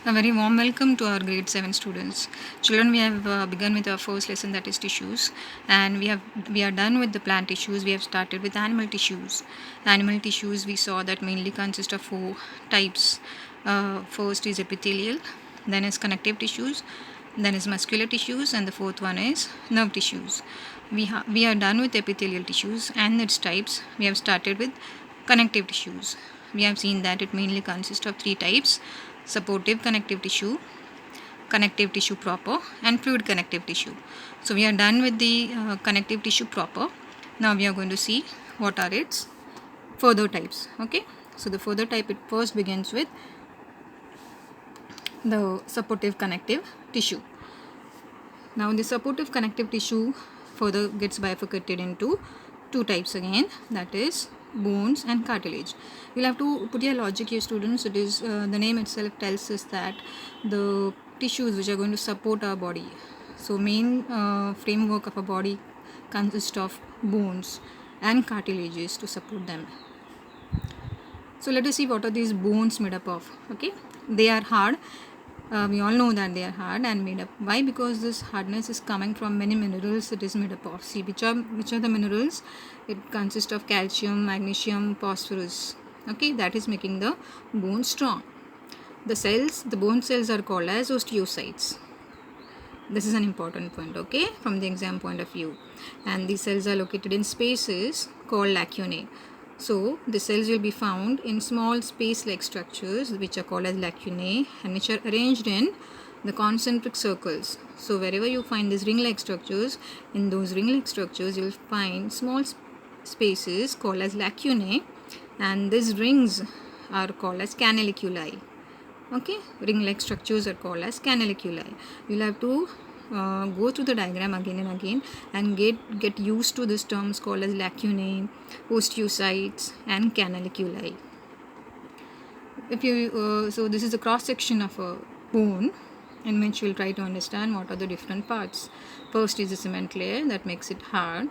A very warm welcome to our grade 7 students. Children, we have begun with our first lesson, that is tissues, and we are done with the plant tissues. We have started with animal tissues. Animal tissues, we saw that mainly consist of four types. First is epithelial, then is connective tissues, then is muscular tissues, and the fourth one is nerve tissues. We are done with epithelial tissues and its types. We have started with connective tissues. We have seen that it mainly consists of three types: supportive connective tissue proper, and fluid connective tissue. So we are done with the connective tissue proper. Now we are going to see what are its further types. Okay, so the further type, it first begins with the supportive connective tissue. Now the supportive connective tissue further gets bifurcated into two types again, that is bones and cartilage. You'll have to put your logic here, students. It is the name itself tells us that the tissues which are going to support our body. So main framework of a body consists of bones and cartilages to support them. So let us see what are these bones made up of. Okay, they are hard. We all know that they are hard and made up. Why? Because this hardness is coming from many minerals it is made up of. See, which are the minerals? It consists of calcium, magnesium, phosphorus. Okay, that is making the bone strong. The bone cells are called as osteocytes. This is an important point, okay, from the exam point of view. And these cells are located in spaces called lacunae. So the cells will be found in small space-like structures which are called as lacunae, and which are arranged in the concentric circles. So wherever you find these ring-like structures, in those ring-like structures you will find small spaces called as lacunae, and these rings are called as canaliculi. Okay, ring-like structures are called as canaliculi. You'll have to go through the diagram again and again and get used to these terms called as lacunae, osteocytes, and canaliculi. If you so this is a cross section of a bone, in which you'll try to understand what are the different parts. First is the cement layer that makes it hard.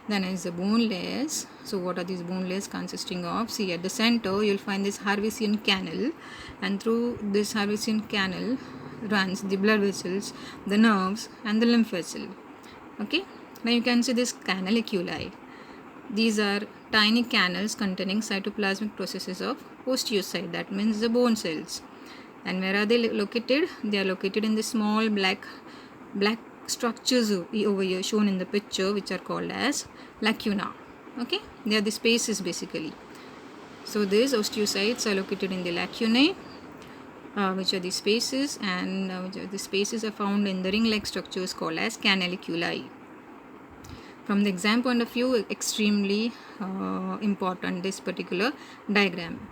Then is the bone layers. So what are these bone layers consisting of? See, at the center you'll find this Harvesian canal, and through this Harvesian canal runs the blood vessels, the nerves, and the lymph vessel. Okay, now you can see this canaliculi. These are tiny canals containing cytoplasmic processes of osteocyte, that means the bone cells. And where are they located? They are located in the small black structures over here shown in the picture, which are called as lacuna. Okay, they are the spaces basically. So these osteocytes are located in the lacunae, which are the spaces, and the spaces are found in the ring-like structures called as canaliculi. From the exam point of view, extremely important, this particular diagram.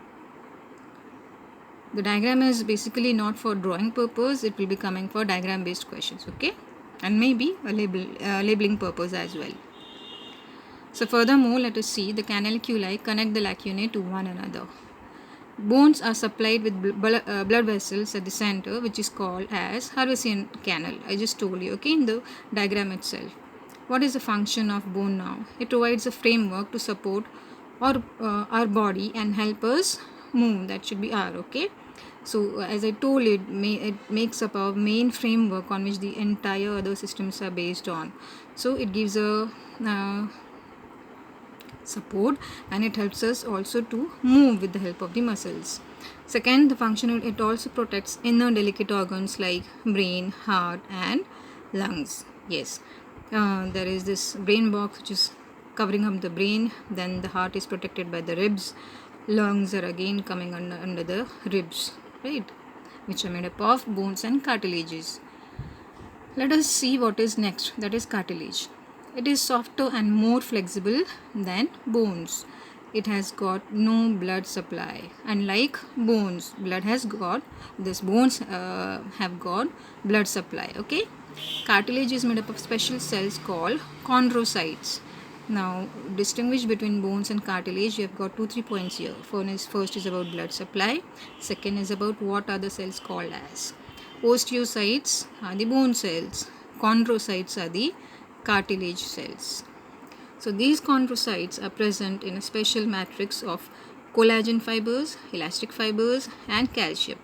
The diagram is basically not for drawing purpose. It will be coming for diagram based questions, okay, and maybe a labeling purpose as well. So furthermore, let us see the canaliculi connect the lacunae to one another. Bones are supplied with blood vessels at the center, which is called as Harvesian canal. I just told you, okay, in the diagram itself. What is the function of bone now? It provides a framework to support our body and help us move. That should be R, okay. So as I told you, it makes up our main framework on which the entire other systems are based on. So it gives a support, and it helps us also to move with the help of the muscles. Second, the function, it also protects inner delicate organs like brain, heart, and lungs. Yes, there is this brain box which is covering up the brain. Then the heart is protected by the ribs. Lungs are again coming under the ribs, right, which are made up of bones and cartilages. Let us see what is next, that is cartilage. It is softer and more flexible than bones. It has got no blood supply. Unlike bones, bones have got blood supply. Okay, cartilage is made up of special cells called chondrocytes. Now, distinguish between bones and cartilage. You have got 2-3 points here. First is about blood supply. Second is about what are the cells called as. Osteocytes are the bone cells. Chondrocytes are the cartilage cells. So these chondrocytes are present in a special matrix of collagen fibers, elastic fibers, and calcium.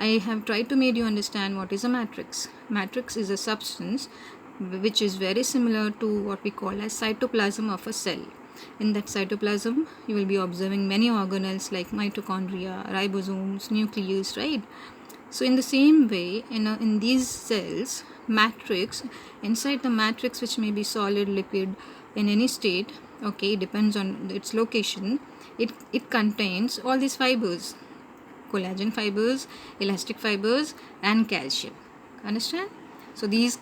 I have tried to make you understand what is a matrix. Matrix is a substance which is very similar to what we call as cytoplasm of a cell. In that cytoplasm, you will be observing many organelles like mitochondria, ribosomes, nucleus, right? So in the same way, in these cells, matrix, inside the matrix, which may be solid, liquid, in any state, okay, depends on its location, it contains all these fibers, collagen fibers, elastic fibers, and calcium. Understand? So these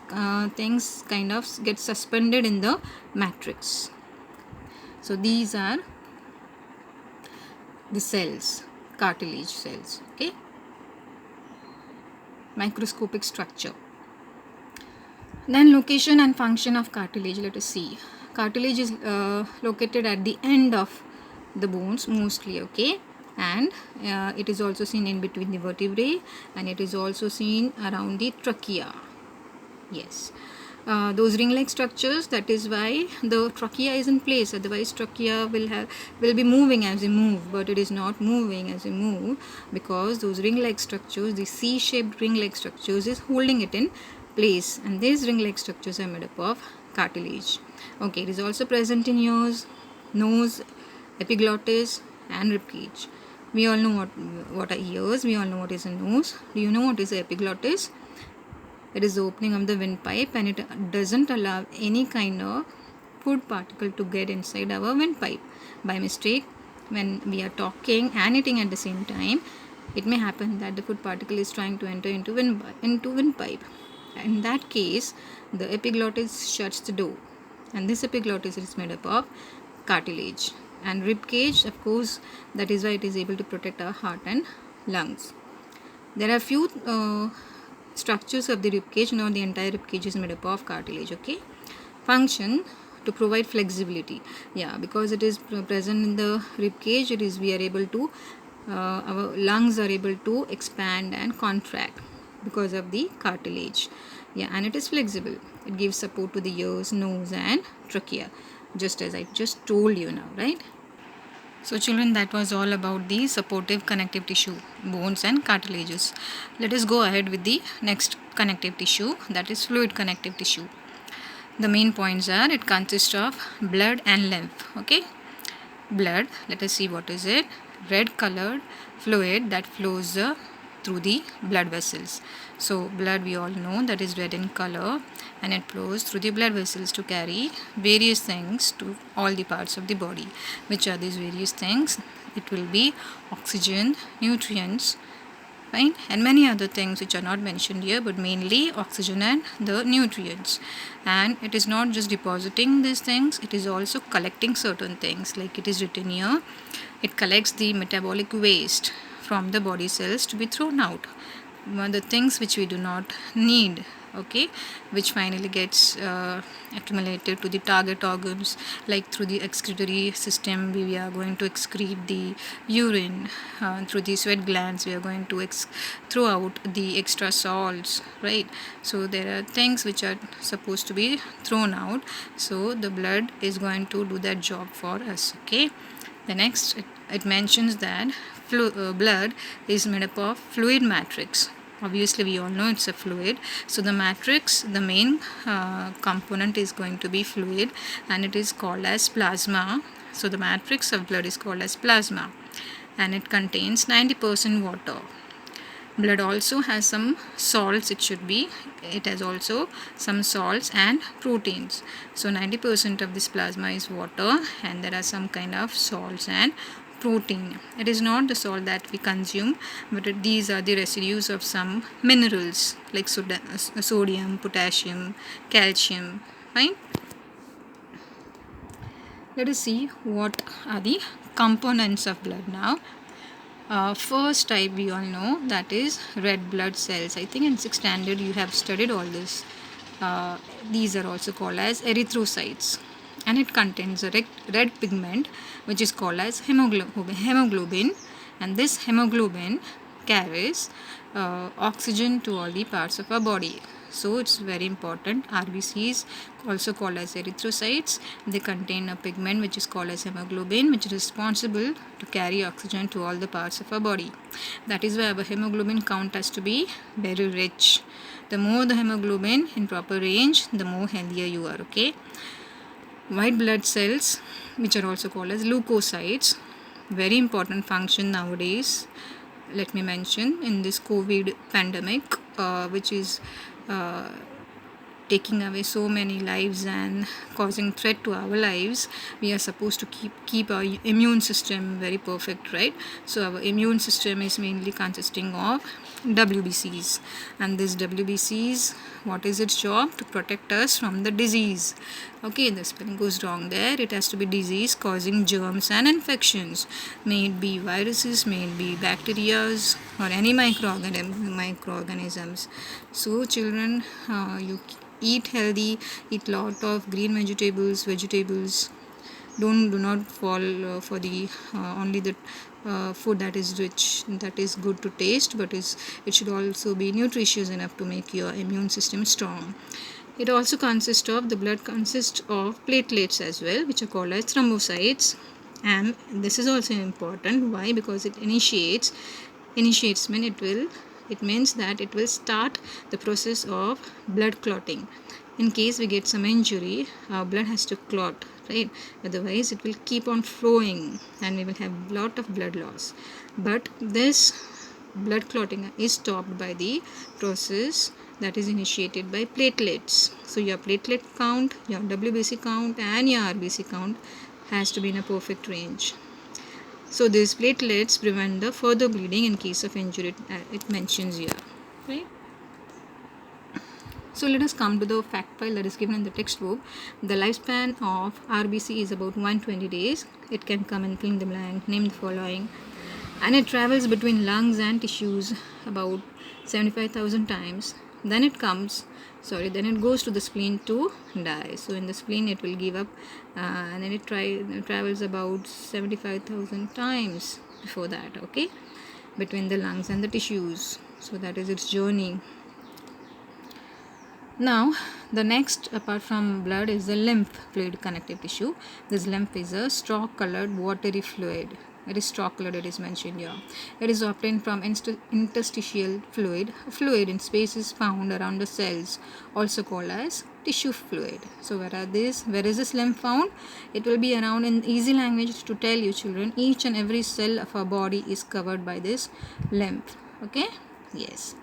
things kind of get suspended in the matrix. So these are the cells, cartilage cells, okay? Microscopic structure. Then location and function of cartilage, let us see. Cartilage is located at the end of the bones mostly, okay? And it is also seen in between the vertebrae, and it is also seen around the trachea. Yes. Those ring-like structures, that is why the trachea is in place, otherwise trachea will be moving as we move, but it is not moving as we move because those ring-like structures, the C-shaped ring-like structures is holding it in place, and these ring-like structures are made up of cartilage. Okay, it is also present in ears, nose, epiglottis, and ribcage. We all know what are ears, we all know what is a nose. Do you know what is the epiglottis? It is the opening of the windpipe, and it doesn't allow any kind of food particle to get inside our windpipe. By mistake, when we are talking and eating at the same time, it may happen that the food particle is trying to enter into windpipe. In that case, the epiglottis shuts the door, and this epiglottis is made up of cartilage. And rib cage, of course, that is why it is able to protect our heart and lungs. There are few structures of the rib cage. Now the entire rib cage is made up of cartilage, okay? Function, to provide flexibility. Yeah, because it is present in the rib cage, we are able to our lungs are able to expand and contract because of the cartilage. Yeah, and it is flexible. It gives support to the ears, nose, and trachea, just as I just told you now, right? So children, that was all about the supportive connective tissue, bones and cartilages. Let us go ahead with the next connective tissue, that is fluid connective tissue. The main points are, it consists of blood and lymph, okay? Blood, let us see what is it. Red colored fluid that flows through the blood vessels. So blood, we all know that is red in color, and it flows through the blood vessels to carry various things to all the parts of the body. Which are these various things? It will be oxygen, nutrients, right, and many other things which are not mentioned here, but mainly oxygen and the nutrients. And it is not just depositing these things, it is also collecting certain things, like it is written here. It collects the metabolic waste from the body cells to be thrown out, the things which we do not need, okay, which finally gets accumulated to the target organs, like through the excretory system we are going to excrete the urine, through the sweat glands we are going to throw out the extra salts, right? So there are things which are supposed to be thrown out, so the blood is going to do that job for us, okay? The next, it mentions that blood is made up of fluid matrix. Obviously we all know it's a fluid, so the matrix, the main component is going to be fluid, and it is called as plasma. So the matrix of blood is called as plasma, and it contains 90% water. Blood also has some salts, it has also some salts and proteins. So 90% of this plasma is water, and there are some kind of salts and protein. It is not the salt that we consume, but these are the residues of some minerals like sodium, potassium, calcium, right? Let us see what are the components of blood now. First type we all know, that is red blood cells. I think in 6th standard you have studied all this. These are also called as erythrocytes, and it contains a red pigment which is called as hemoglobin, and this hemoglobin carries oxygen to all the parts of our body. So it's very important. RBCs, also called as erythrocytes, they contain a pigment which is called as hemoglobin, which is responsible to carry oxygen to all the parts of our body. That is why our hemoglobin count has to be very rich. The more the hemoglobin in proper range, the more healthier you are. Okay. White blood cells, which are also called as leukocytes, very important function nowadays. Let me mention, in this COVID pandemic, which is taking away so many lives and causing threat to our lives, we are supposed to keep our immune system very perfect, right? So our immune system is mainly consisting of WBCs, and this WBCs, what is its job? To protect us from the disease. Okay, the spelling goes wrong there. It has to be disease causing germs and infections, may it be viruses, may it be bacteria, or any microorganisms. So children, you eat healthy, eat lot of green vegetables. Do not fall for the only the food that is rich, that is good to taste, but it should also be nutritious enough to make your immune system strong. It also consists of, the blood consists of platelets as well, which are called as thrombocytes, and this is also important. Why? Because it initiates mean it means that it will start the process of blood clotting. In case we get some injury, our blood has to clot, right? Otherwise it will keep on flowing and we will have lot of blood loss. But this blood clotting is stopped by the process that is initiated by platelets. So your platelet count, your WBC count, and your RBC count has to be in a perfect range. So these platelets prevent the further bleeding in case of injury, it mentions here, right? So let us come to the fact file that is given in the textbook. The lifespan of RBC is about 120 days. It can come and fill in the blank, name the following. And it travels between lungs and tissues about 75,000 times. Then it goes to the spleen to die. So in the spleen it will give up, and then it travels about 75,000 times before that, okay, between the lungs and the tissues. So that is its journey. Now, the next, apart from blood, is the lymph fluid connective tissue. This lymph is a straw colored watery fluid. It is straw colored, it is mentioned here. It is obtained from interstitial fluid, a fluid in spaces found around the cells, also called as tissue fluid. So where is this lymph found? It will be around, in easy language to tell you children, each and every cell of our body is covered by this lymph. Okay? Yes.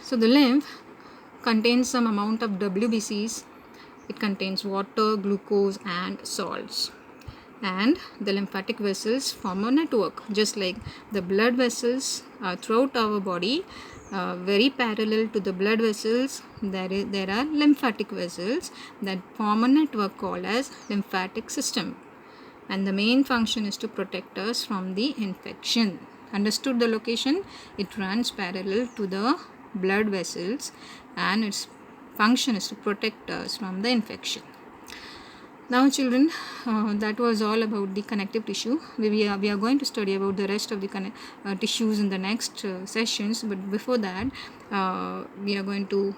So the lymph contains some amount of WBCs. It contains water, glucose, and salts. And the lymphatic vessels form a network, just like the blood vessels throughout our body. Very parallel to the blood vessels, there are lymphatic vessels that form a network called as lymphatic system. And the main function is to protect us from the infection. Understood the location? It runs parallel to the blood vessels and its function is to protect us from the infection. Now children, that was all about the connective tissue. We are going to study about the rest of the tissues in the next sessions, but before that we are going to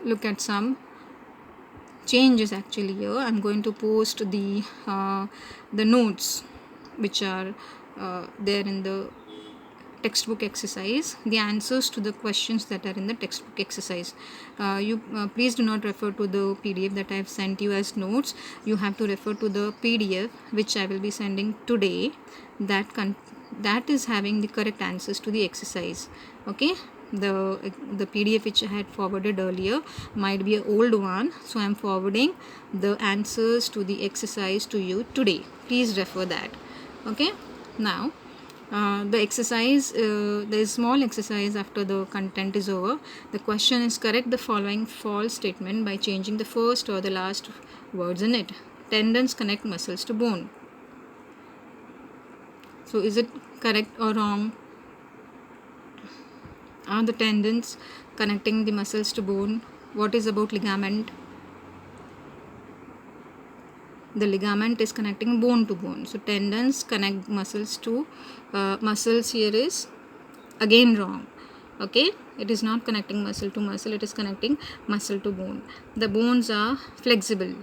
look at some changes. Actually here I'm going to post the notes which are there in the textbook exercise, the answers to the questions that are in the textbook exercise. You please do not refer to the PDF that I have sent you as notes. You have to refer to the PDF which I will be sending today, that is having the correct answers to the exercise. Okay, the PDF which I had forwarded earlier might be an old one, so I am forwarding the answers to the exercise to you today. Please refer that. Okay, now the exercise, there is small exercise after the content is over. The question is, correct the following false statement by changing the first or the last words in it. Tendons connect muscles to bone. So is it correct or wrong? Are the tendons connecting the muscles to bone? What is about ligament? The ligament is connecting bone to bone. So tendons connect muscles to muscles here is again wrong. Okay, it is not connecting muscle to muscle, it is connecting muscle to bone. The bones are flexible.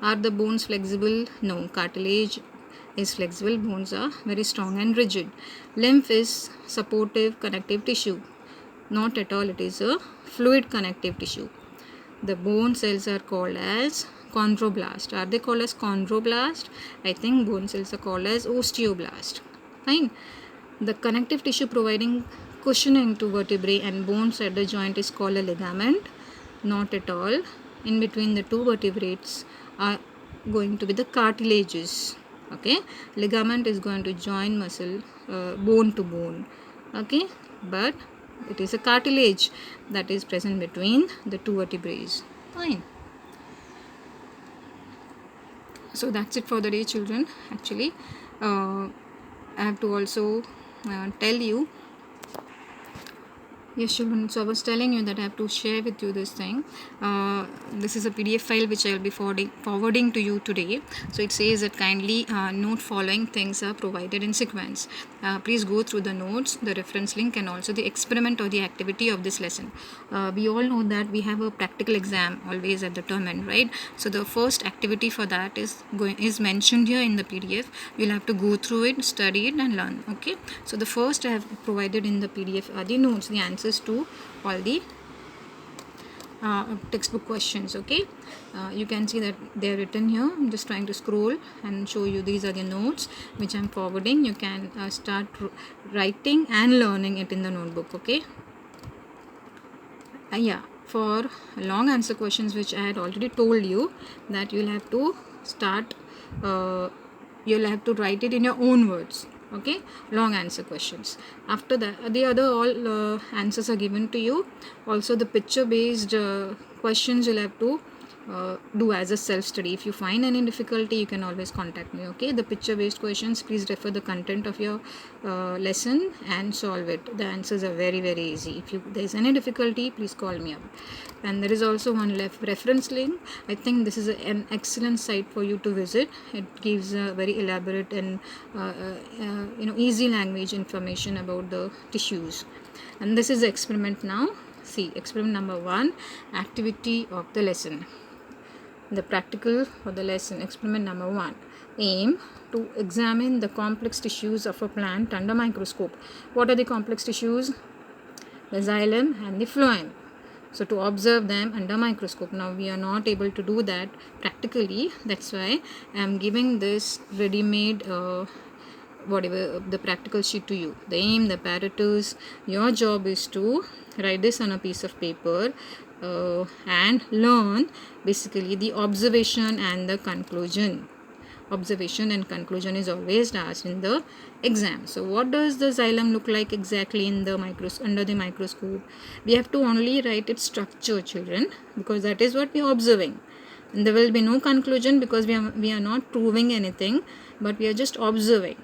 Are the bones flexible? No. Cartilage is flexible, bones are very strong and rigid. Lymph is supportive connective tissue. Not at all, it is a fluid connective tissue. The bone cells are called as chondroblast. Are they called as chondroblast? I think bone cells are called as osteoblast. Fine. The connective tissue providing cushioning to vertebrae and bones at the joint is called a ligament. Not at all. In between the two vertebrates are going to be the cartilages. Okay, ligament is going to join muscle, bone to bone. Okay, but it is a cartilage that is present between the two vertebrae. Fine. So that's it for the day, children. Actually, I have to also tell you. Yes, children. So I was telling you that I have to share with you this thing. This is a PDF file which I will be forwarding to you today. So it says that kindly note following things are provided in sequence. Please go through the notes, the reference link, and also the experiment or the activity of this lesson. We all know that we have a practical exam always at the term end, right? So the first activity for that is mentioned here in the PDF. You'll have to go through it, study it, and learn. Okay. So the first I have provided in the PDF are the notes, the answers to all the textbook questions. Okay, you can see that they are written here. I'm just trying to scroll and show you. These are the notes which I'm forwarding. You can start writing and learning it in the notebook. Okay, yeah, for long answer questions which I had already told you that you'll have to start you'll have to write it in your own words. Okay, long answer questions. After that, the other all answers are given to you. Also the picture based questions you'll have to do as a self study. If you find any difficulty, you can always contact me. Okay, the picture based questions, please refer the content of your lesson and solve it. The answers are very easy. If there is any difficulty, please call me up. And there is also one reference link. I think this is an excellent site for you to visit. It gives a very elaborate and easy language information about the tissues. And this is the experiment now. See, experiment number 1, activity of the lesson. The practical for the lesson, experiment number 1. Aim to examine the complex tissues of a plant under microscope. What are the complex tissues? The xylem and the phloem. So to observe them under microscope. Now we are not able to do that practically. That's why I am giving this ready-made whatever the practical sheet to you. The aim, the apparatus. Your job is to write this on a piece of paper and learn basically the observation and the conclusion. Observation and conclusion is always asked in the exam. So what does the xylem look like exactly in the under the microscope? We have to only write its structure, children, because that is what we are observing. And there will be no conclusion because we are not proving anything, but we are just observing.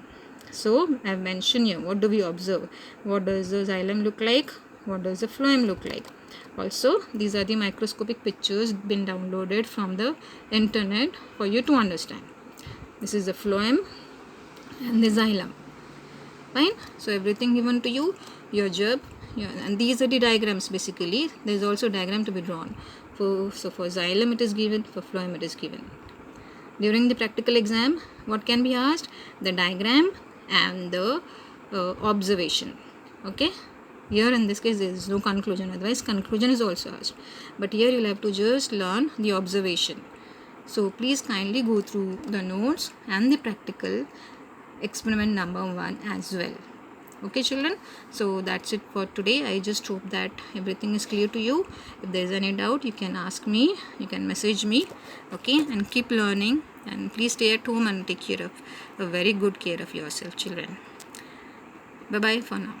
So I have mentioned here, what do we observe? What does the xylem look like? What does the phloem look like? Also, these are the microscopic pictures been downloaded from the internet for you to understand. This is the phloem and the xylem. Fine. So everything given to you, your job, and these are the diagrams basically. There is also a diagram to be drawn. So for xylem it is given, for phloem it is given. During the practical exam, what can be asked? The diagram and the observation. Okay. Here in this case there is no conclusion, otherwise conclusion is also asked. But here you will have to just learn the observation. So please kindly go through the notes and the practical experiment number 1 as well. Okay, children. So that's it for today. I just hope that everything is clear to you. If there is any doubt, you can ask me, you can message me. Okay, and keep learning, and please stay at home and take care of a very good care of yourself, children. Bye bye for now.